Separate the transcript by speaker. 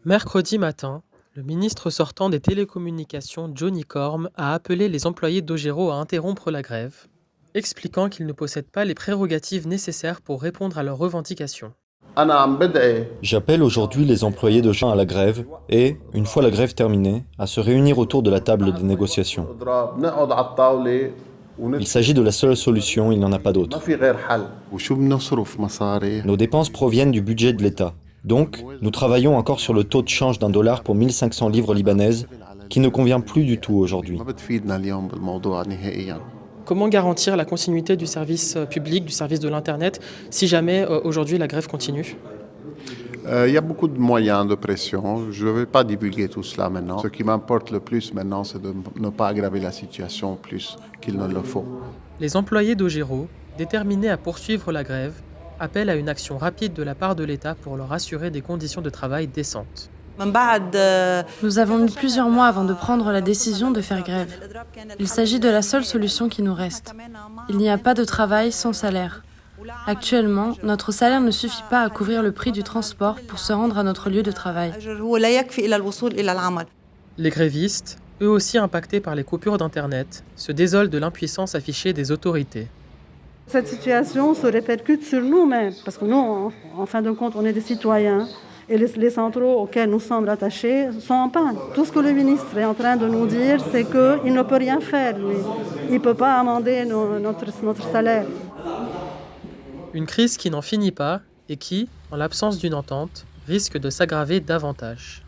Speaker 1: Mercredi matin, le ministre sortant des Télécommunications Johnny Corm a appelé les employés d'Ogero à interrompre la grève, expliquant qu'ils ne possèdent pas les prérogatives nécessaires pour répondre à leurs revendications.
Speaker 2: J'appelle aujourd'hui les employés de Jean à la grève et, une fois la grève terminée, à se réunir autour de la table des négociations. Il s'agit de la seule solution, il n'y en a pas d'autre. Nos dépenses proviennent du budget de l'État. Donc, nous travaillons encore sur le taux de change d'un dollar pour 1500 livres libanaises, qui ne convient plus du tout aujourd'hui.
Speaker 1: Comment garantir la continuité du service public, du service de l'Internet, si jamais aujourd'hui la grève continue?
Speaker 3: Il y a beaucoup de moyens de pression. Je ne vais pas divulguer tout cela maintenant. Ce qui m'importe le plus maintenant, c'est de ne pas aggraver la situation plus qu'il ne le faut.
Speaker 1: Les employés d'Ogero, déterminés à poursuivre la grève, appellent à une action rapide de la part de l'État pour leur assurer des conditions de travail décentes.
Speaker 4: Nous avons mis plusieurs mois avant de prendre la décision de faire grève. Il s'agit de la seule solution qui nous reste. Il n'y a pas de travail sans salaire. Actuellement, notre salaire ne suffit pas à couvrir le prix du transport pour se rendre à notre lieu de travail.
Speaker 1: Les grévistes, eux aussi impactés par les coupures d'Internet, se désolent de l'impuissance affichée des autorités.
Speaker 5: Cette situation se répercute sur nous-mêmes, parce que nous, en fin de compte, on est des citoyens. Et les centraux auxquels nous sommes rattachés sont en panne. Tout ce que le ministre est en train de nous dire, c'est qu'il ne peut rien faire, lui. Il ne peut pas amender notre salaire.
Speaker 1: Une crise qui n'en finit pas et qui, en l'absence d'une entente, risque de s'aggraver davantage.